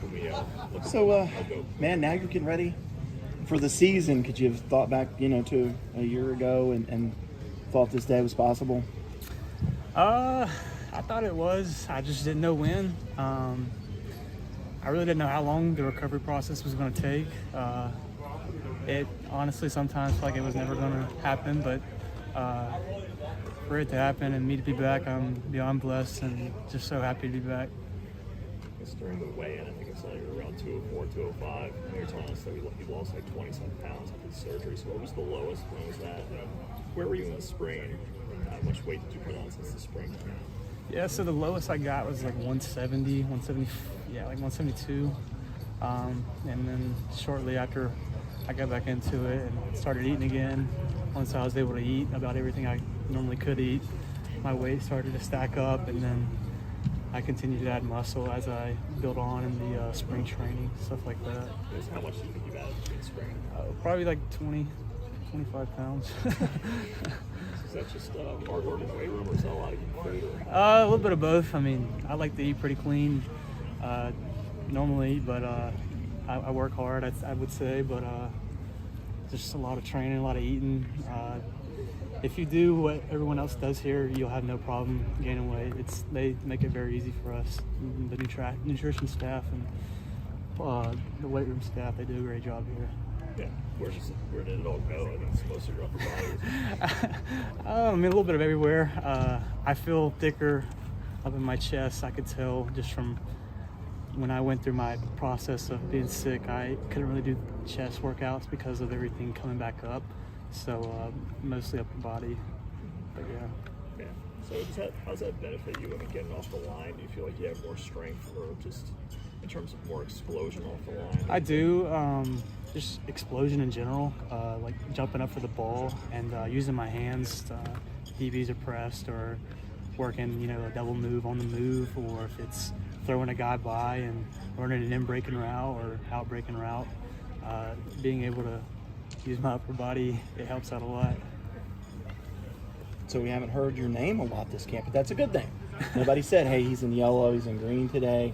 when we look So, I'll go. man, now you're getting ready for the season. Could you have thought back, to a year ago and thought this day was possible? I thought it was. I just didn't know when. I really didn't know how long the recovery process was going to take. It honestly sometimes felt like it was never going to happen, but for it to happen and me to be back, I'm beyond blessed and just so happy to be back. I guess during the weigh-in, I think I saw you were around 204, 205. And you were telling us that you lost like 27 pounds after the surgery. So what was the lowest? When was that? And where were you in the spring? And how much weight did you put on since the spring? Yeah, so the lowest I got was like 170, like 172. And then shortly after I got back into it and started eating again, once I was able to eat about everything I normally could eat, my weight started to stack up, and then I continued to add muscle as I built on in the spring training, stuff like that. How much do you think you've added in spring? Probably like 20, 25 pounds. Is that just hard work in the weight room, or is that a lot of food? A little bit of both. I mean, I like to eat pretty clean normally, but I work hard, I would say, but just a lot of training, a lot of eating. If you do what everyone else does here, you'll have no problem gaining weight. They make it very easy for us. The nutrition staff and the weight room staff, they do a great job here. Yeah. Where did it all go? I think it's most of your upper body. I mean, a little bit of everywhere. I feel thicker up in my chest. I could tell just from when I went through my process of being sick. I couldn't really do chest workouts because of everything coming back up. So mostly upper body. But yeah. So how does that benefit you? I mean, getting off the line, do you feel like you have more strength, or just in terms of more explosion off the line? I do. Just explosion in general, like jumping up for the ball and using my hands, DBs are pressed, or working, a double move on the move, or if it's throwing a guy by and running an in-breaking route or out-breaking route, being able to use my upper body, it helps out a lot. So we haven't heard your name a lot this camp, but that's a good thing. Nobody said, hey, he's in yellow, he's in green today.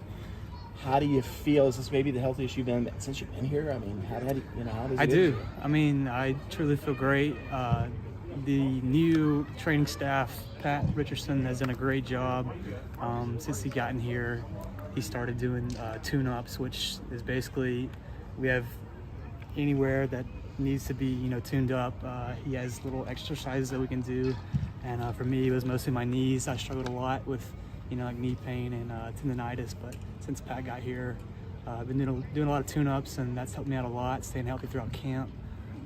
How do you feel? Is this maybe the healthiest you've been since you've been here? I mean, how does it I do. I mean, I truly feel great. The new training staff, Pat Richardson, has done a great job since he got in here. He started doing tune-ups, which is basically we have anywhere that needs to be tuned up. He has little exercises that we can do, and for me, it was mostly my knees. I struggled a lot with like knee pain and tendonitis, but since Pat got here, I've been doing a lot of tune-ups, and that's helped me out a lot, staying healthy throughout camp.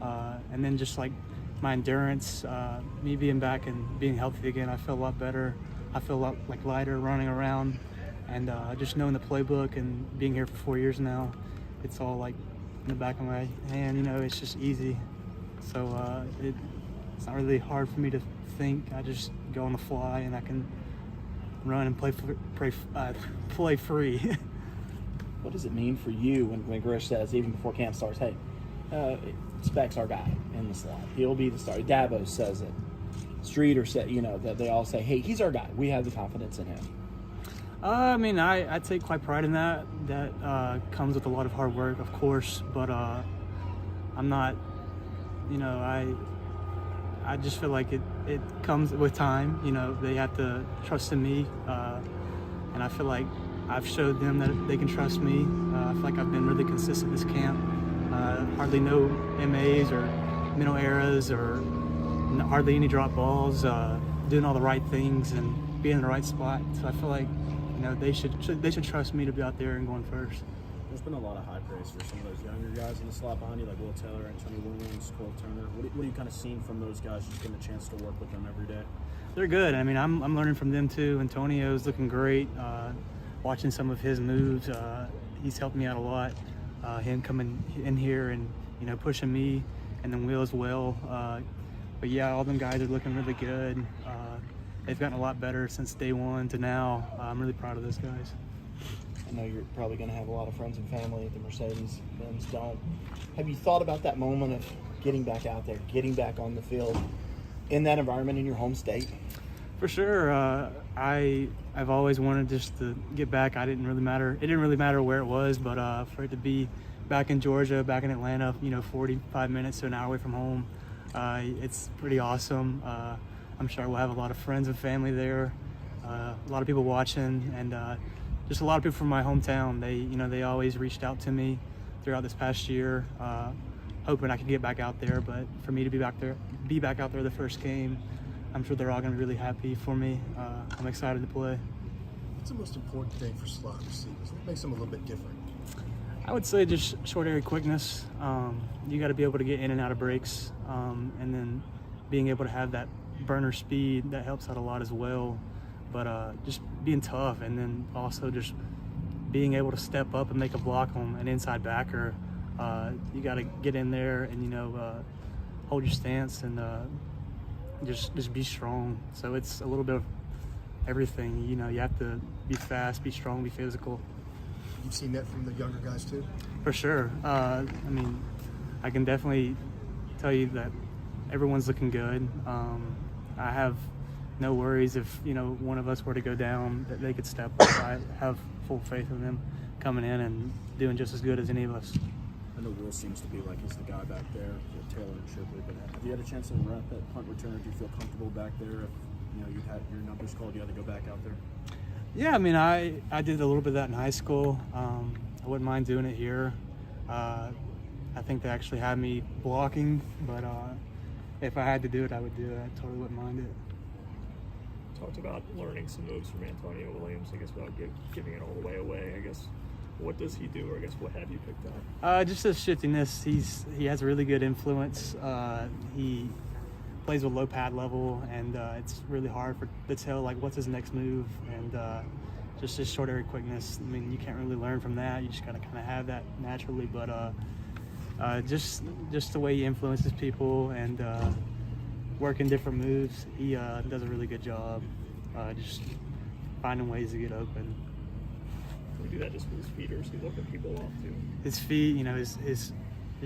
And then just like my endurance, me being back and being healthy again, I feel a lot better. I feel a lot like lighter running around, and just knowing the playbook and being here for 4 years now, it's all like in the back of my hand, it's just easy. So it's not really hard for me to think. I just go on the fly and I can run and play free. What does it mean for you when Grish says, even before camp starts, hey, Spec's our guy in the slot. He'll be the star. Davos says it. Streeter said, that they all say, hey, he's our guy. We have the confidence in him. I mean, I take quite pride in that. That comes with a lot of hard work, of course, but I'm not, I just feel like it comes with time. They have to trust in me, and I feel like I've showed them that they can trust me. I feel like I've been really consistent this camp. Hardly no MAs or mental errors or hardly any drop balls, doing all the right things and being in the right spot. So I feel like they should trust me to be out there and going first. There's been a lot of high praise for some of those younger guys in the slot behind you, like Will Taylor, Antonio Williams, Cole Turner. What are you kind of seeing from those guys, just getting a chance to work with them every day? They're good. I mean, I'm learning from them too. Antonio's looking great. Watching some of his moves, he's helped me out a lot. Him coming in here and pushing me, and then Will as well. But yeah, all them guys are looking really good. They've gotten a lot better since day one to now. I'm really proud of those guys. I know you're probably going to have a lot of friends and family at the Mercedes-Benz Dome. Have you thought about that moment of getting back out there, getting back on the field in that environment in your home state? For sure. I've always wanted just to get back. It didn't really matter where it was, but for it to be back in Georgia, back in Atlanta, 45 minutes to an hour away from home, it's pretty awesome. I'm sure we'll have a lot of friends and family there, a lot of people watching, and just a lot of people from my hometown. They always reached out to me throughout this past year, hoping I could get back out there. But for me to be back out there the first game, I'm sure they're all going to be really happy for me. I'm excited to play. What's the most important thing for slot receivers? What makes them a little bit different? I would say just short area quickness. You got to be able to get in and out of breaks, and then being able to have that burner speed that helps out a lot as well. But just being tough, and then also just being able to step up and make a block on an inside backer. You got to get in there and hold your stance and just be strong. So it's a little bit of everything. You have to be fast, be strong, be physical. You've seen that from the younger guys too? For sure. I can definitely tell you that everyone's looking good. I have no worries if one of us were to go down, that they could step up. I have full faith in them coming in and doing just as good as any of us. I know Will seems to be like he's the guy back there with Taylor and Shipley, but have you had a chance to rep at punt returner? Do you feel comfortable back there? If you've had your numbers called, you had to go back out there? Yeah, I did a little bit of that in high school. I wouldn't mind doing it here. I think they actually had me blocking, but if I had to do it, I would do it. I totally wouldn't mind it. Talked about learning some moves from Antonio Williams, I guess, without giving it all the way away, I guess. What does he do, or I guess what have you picked up? Just his shiftiness. He has a really good influence. He plays with low pad level, and it's really hard to tell what's his next move, and just his short area quickness. You can't really learn from that. You just gotta kind of have that naturally, but just the way he influences people and working different moves, he does a really good job. Just finding ways to get open. We do that just with his feet, or is he looking people off too? His feet, his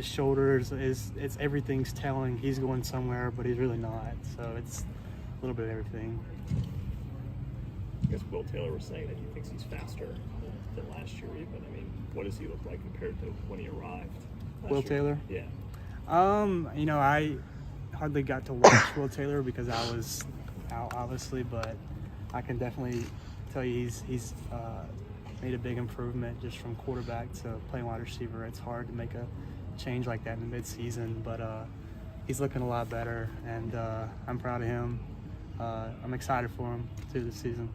shoulders, it's everything's telling he's going somewhere, but he's really not. So it's a little bit of everything. I guess Will Taylor was saying that he thinks he's faster than last year even. What does he look like compared to when he arrived last Will year? Taylor? Yeah. I hardly got to watch Will Taylor because I was out, obviously, but I can definitely tell you he's made a big improvement just from quarterback to playing wide receiver. It's hard to make a change like that in the midseason, but he's looking a lot better, and I'm proud of him. I'm excited for him through the season.